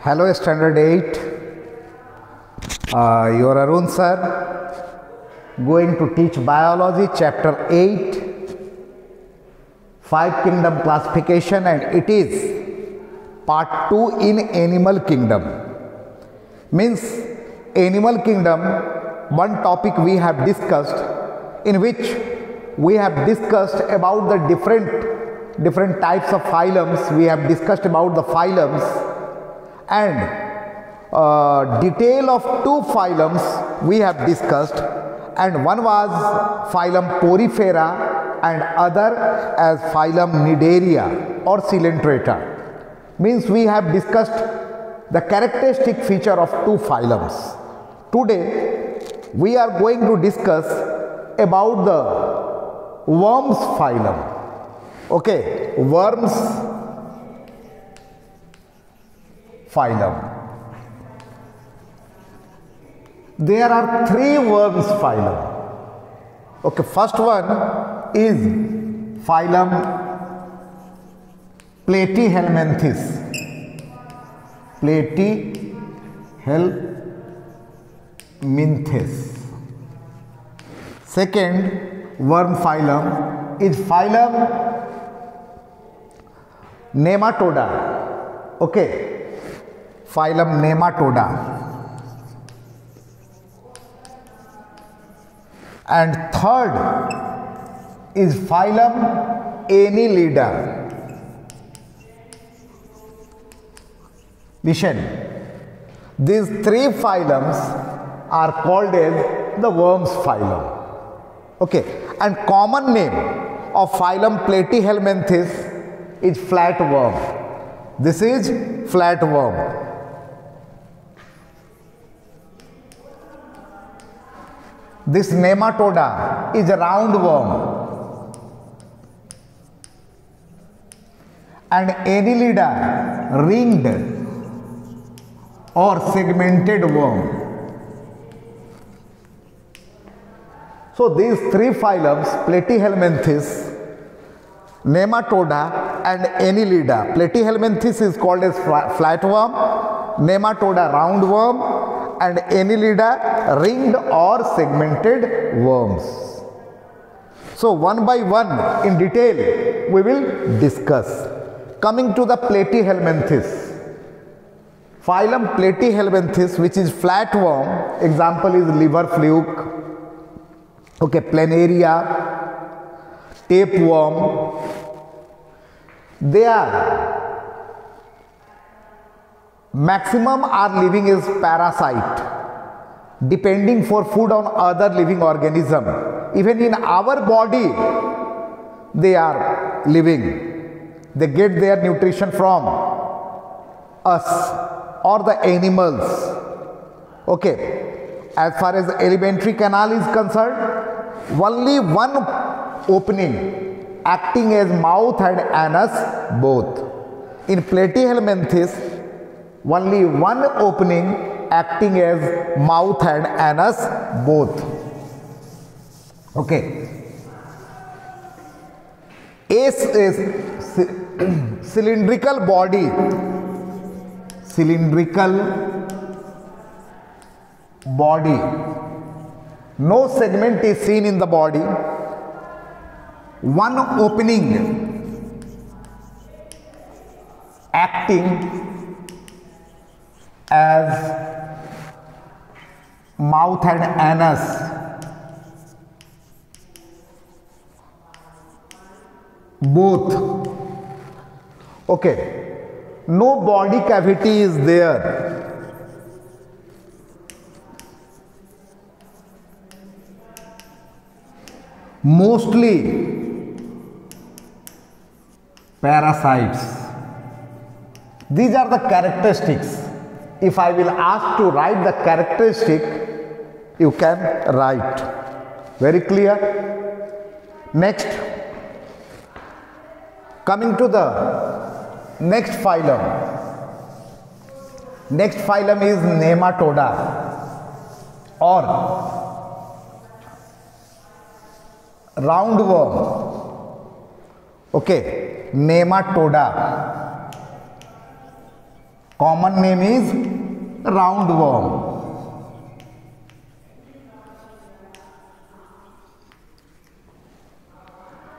Hello Standard 8, your Arun sir going to teach biology chapter 8, 5 kingdom classification, and it is part 2 in animal kingdom. Means animal kingdom, one topic we have discussed, in which we have discussed about the different types of phylums. We have discussed about the phylums, and detail of 2 phylums we have discussed, and one was phylum Porifera and other as phylum Cnidaria or Coelenterata. Means we have discussed the characteristic feature of 2 phylums. Today we are going to discuss about the worms phylum. Okay, worms phylum. There are 3 worms phylum. Okay, first one is phylum Platyhelminthes. Platyhelminthes. Second worm phylum is phylum Nematoda. Okay, phylum Nematoda. And third is phylum Annelida. Listen, these 3 phylums are called as the worms phylum. Okay, and common name of phylum Platyhelminthes is flatworm. This is flatworm. This Nematoda is a roundworm, and Annelida ringed or segmented worm. So these 3 phylums, Platyhelminthes, Nematoda and Annelida. Platyhelminthes is called as flatworm, Nematoda roundworm, and Annelida ringed or segmented worms. So one by one in detail we will discuss. Coming to the Platyhelminthes. Phylum Platyhelminthes, which is flatworm, example is liver fluke, okay, planaria, tapeworm. They are maximum are living as parasite, depending for food on other living organism. Even in our body they are living. They get their nutrition from us or the animals. Okay, as far as the alimentary canal is concerned, only one opening acting as mouth and anus both. In Platyhelminthes, only one opening acting as mouth and anus both. Okay. Ace is cylindrical body. No segment is seen in the body. One opening acting as mouth and anus both. Okay, no body cavity is there. Mostly parasites. These are the characteristics. If I will ask to write the characteristic, you can write. Very clear? Next, coming to the next phylum. Next phylum is Nematoda or roundworm. Okay, Nematoda. Common name is roundworm.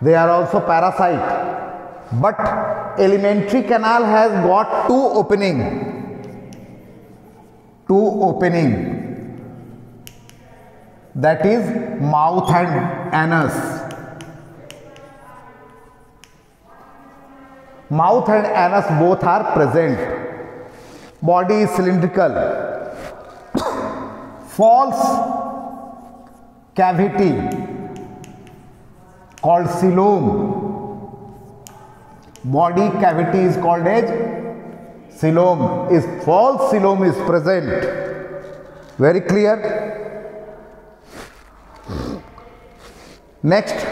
They are also parasite, but alimentary canal has got two opening, that is mouth and anus. Mouth and anus both are present. Body is cylindrical. False cavity called coelom. Body cavity is called as coelom. Is false coelom is present. Very clear. Next,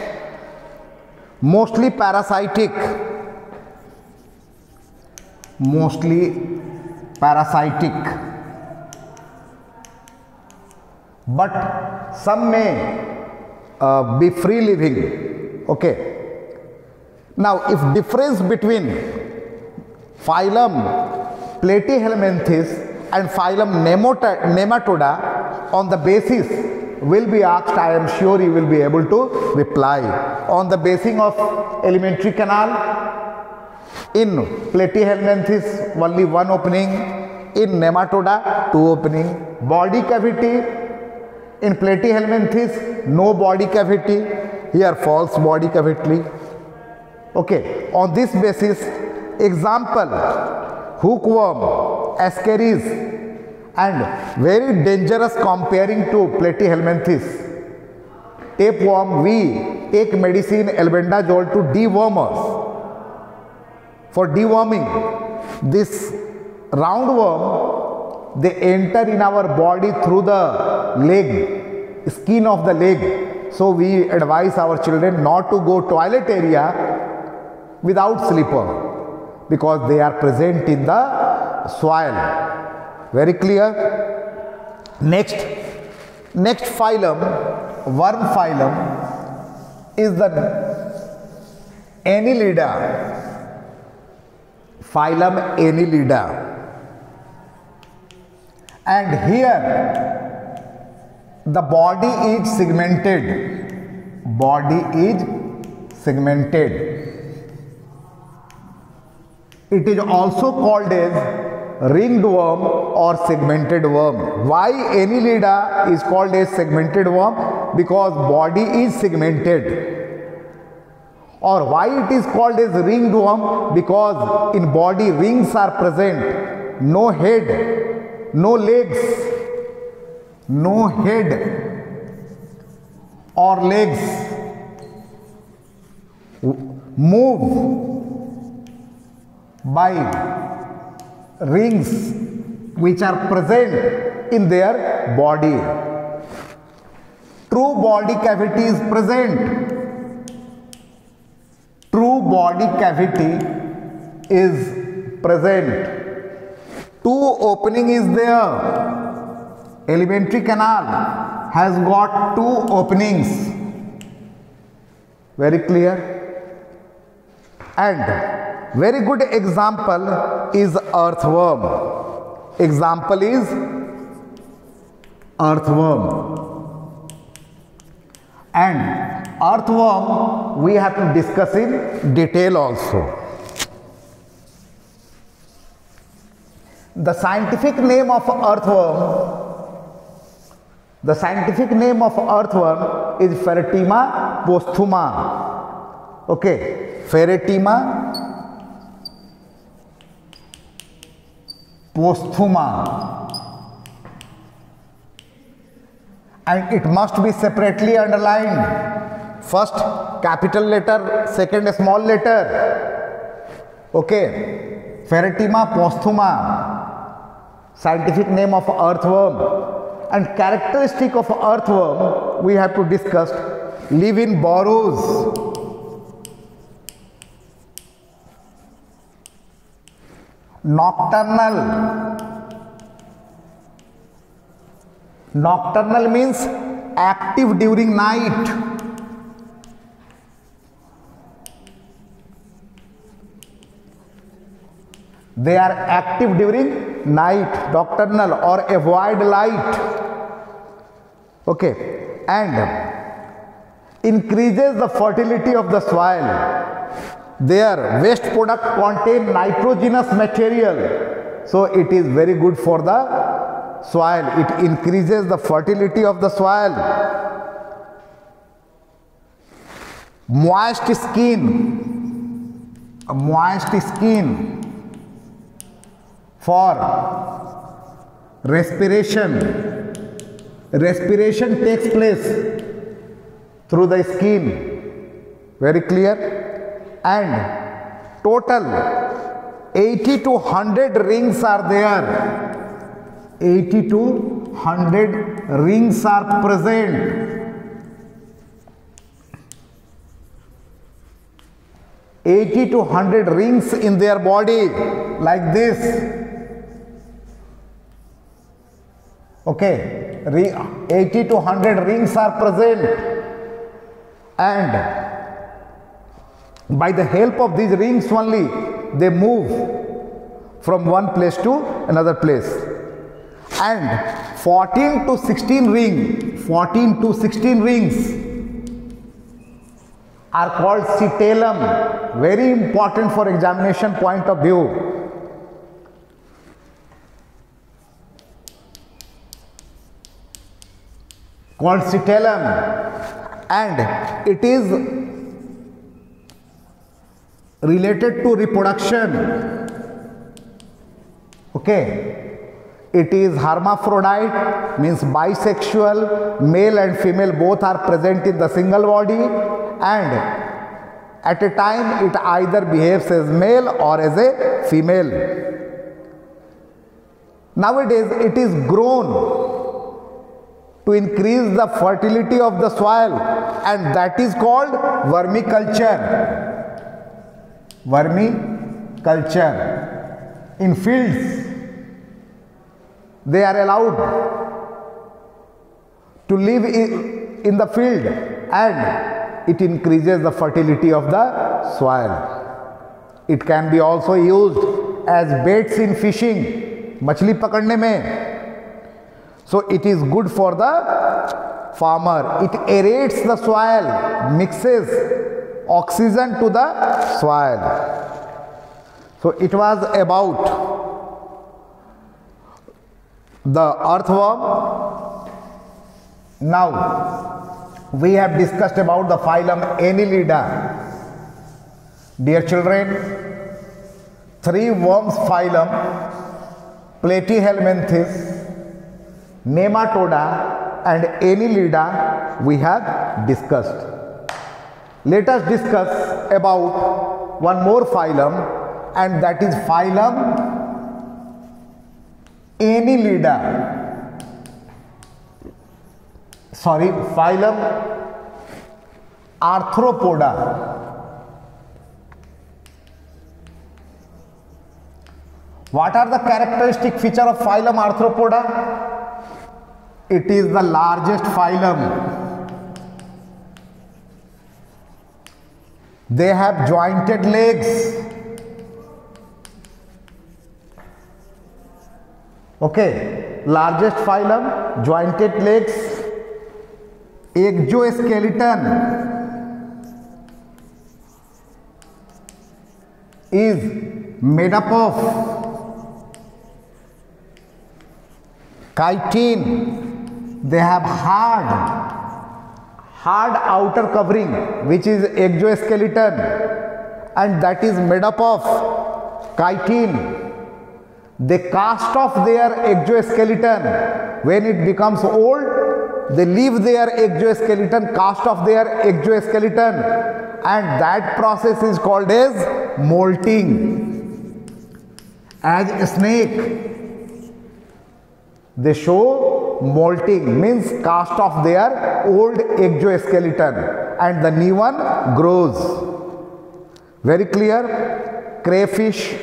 mostly parasitic. But some may be free living. Okay. Now, if difference between phylum Platyhelminthes and phylum Nematoda on the basis will be asked, I am sure you will be able to reply. On the basis of alimentary canal, in Platyhelminthes only one opening, in Nematoda two opening. Body cavity, in Platyhelminthes no body cavity, here false body cavity. Okay, on this basis, example, hookworm, ascaris, and very dangerous comparing to Platyhelminthes. Tapeworm, we take medicine albendazole to deworm us. For deworming, this roundworm, they enter in our body through the leg, skin of the leg. So we advise our children not to go toilet area without slipper, because they are present in the soil. Very clear. Next phylum, worm phylum, is the Annelida. Phylum Annelida. And here the body is segmented. It is also called as ringed worm or segmented worm. Why Annelida is called as segmented worm? Because body is segmented. Or why it is called as ringed worm? Because in body rings are present. No head, no legs, no head or legs. Move by rings which are present in their body. True body cavity is present. True body cavity is present. Two opening is there. Alimentary canal has got two openings. Very clear. And very good example is earthworm. Example is earthworm. And earthworm we have to discuss in detail also. The scientific name of earthworm is Pheretima posthuma. Okay, Pheretima posthuma, and it must be separately underlined. First capital letter, second small letter. Okay, Pheretima posthuma, scientific name of earthworm. And characteristic of earthworm we have to discuss. Live in burrows. Nocturnal. Nocturnal means active during night. They are active during night, nocturnal, or avoid light. Okay, and increases the fertility of the soil. Their waste product contain nitrogenous material, so it is very good for the soil. It increases the fertility of the soil. Moist skin, a moist skin for respiration. Respiration takes place through the skin. Very clear. And total 80 to 100 rings are there. 80 to 100 rings are present. 80 to 100 rings in their body, like this. Okay, 80 to 100 rings are present, and by the help of these rings only they move from one place to another place. And 14 to 16 rings are called cetellum. Very important for examination point of view. Called cetellum, and it is related to reproduction. Okay, it is hermaphrodite, means bisexual. Male and female both are present in the single body, and at a time it either behaves as male or as a female. Nowadays it is grown to increase the fertility of the soil, and that is called vermiculture. Vermiculture. In fields they are allowed to live in the field, and it increases the fertility of the soil. It can be also used as baits in fishing, मछली पकड़ने में. So it is good for the farmer. It aerates the soil, mixes oxygen to the soil. So it was about the earthworm. Now we have discussed about the phylum Annelida. Dear children, 3 worms phylum Platyhelminthes, Nematoda and Annelida we have discussed. Let us discuss about one more phylum, and that is phylum Annelida. Sorry, phylum Arthropoda. What are the characteristic feature of phylum Arthropoda? It is the largest phylum. They have jointed legs. Okay, largest phylum, jointed legs. Exoskeleton is made up of chitin. They have hard outer covering, which is exoskeleton, and that is made up of chitin. They cast off their exoskeleton. When it becomes old, they leave their exoskeleton, cast off their exoskeleton, and that process is called as molting. As a snake, they show molting, means cast off their old exoskeleton and the new one grows. Very clear? Crayfish,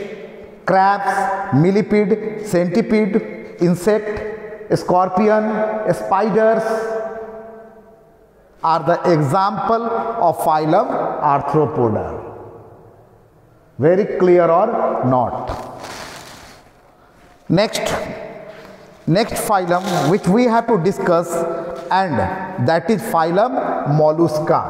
crabs, millipede, centipede, insect, scorpion, spiders are the example of phylum Arthropoda. Very clear or not? Next phylum which we have to discuss, and that is phylum Mollusca.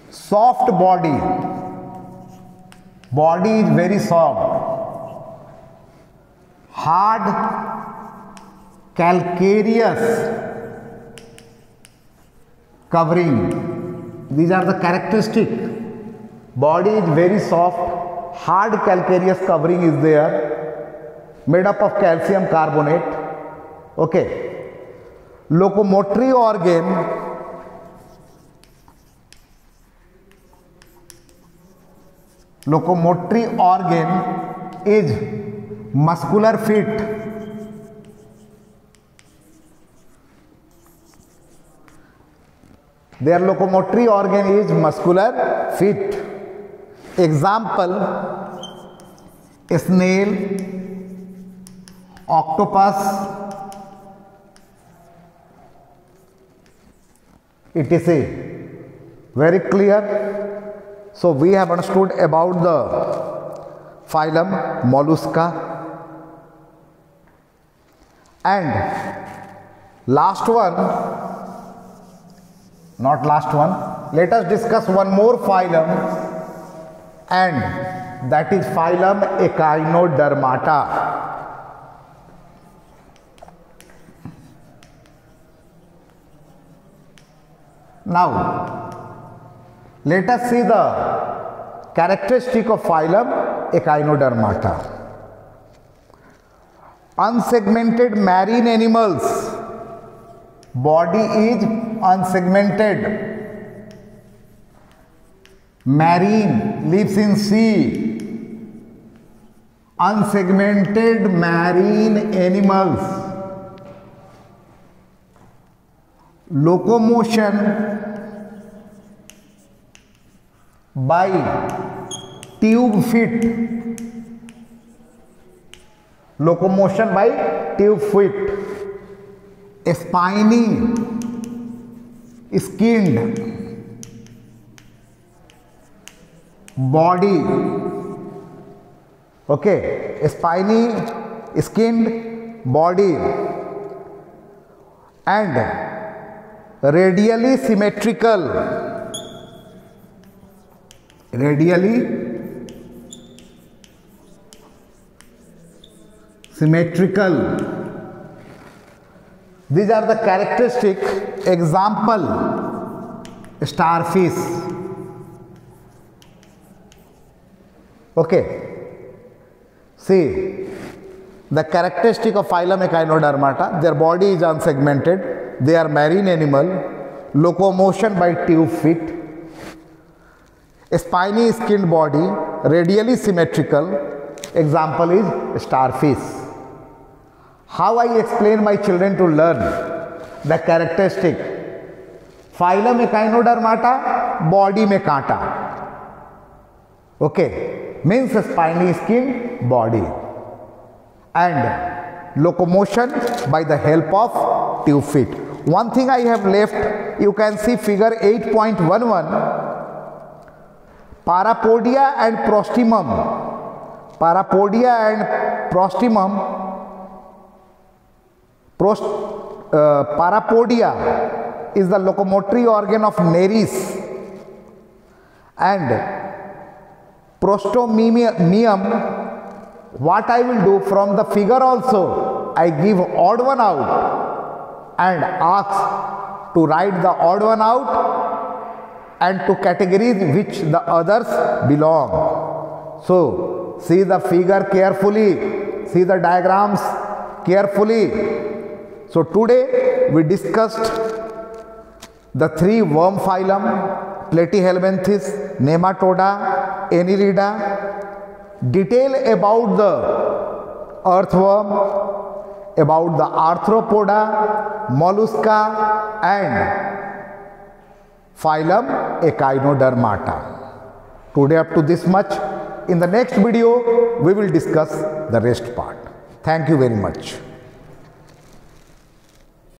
Soft body is very soft, hard calcareous covering. These are the characteristic. Body is very soft, hard calcareous covering is there, made up of calcium carbonate. Okay. Locomotory organ is muscular feet. Their locomotory organ is muscular feet. Example: snail, octopus, etc. Very clear? So we have understood about the phylum Mollusca. And last one, let us discuss one more phylum, and that is phylum Echinodermata. Now let us see the characteristic of phylum Echinodermata. Unsegmented marine animals. Body is unsegmented. Marine, lives in sea. Unsegmented marine animals. Locomotion by tube feet. Locomotion by tube feet. Spiny, skinned body. Okay, spiny, skinned body, and radially symmetrical. These are the characteristic. Example: starfish. Okay. See, the characteristic of phylum Echinodermata: their body is unsegmented, they are marine animal, locomotion by tube feet, spiny skinned body, radially symmetrical. Example is starfish. How I explain my children to learn the characteristic? Phylum Echinodermata, body में कांटा. Okay, means spiny skin body, and locomotion by the help of tube feet. One thing I have left, you can see figure 8.11. Parapodia and prostimum. Parapodia and prostimum. Parapodia is the locomotory organ of Nereis, and prostomium, what I will do from the figure also, I give odd one out and ask to write the odd one out and to categories which the others belong. So see the figure carefully, see the diagrams carefully. So today we discussed the three worm phylum: Platyhelminthes, Nematoda, Annelida. Detail about the earthworm, about the arthropoda, mollusca, and phylum Echinodermata. Today up to this much. In the next video we will discuss the rest part. Thank you very much.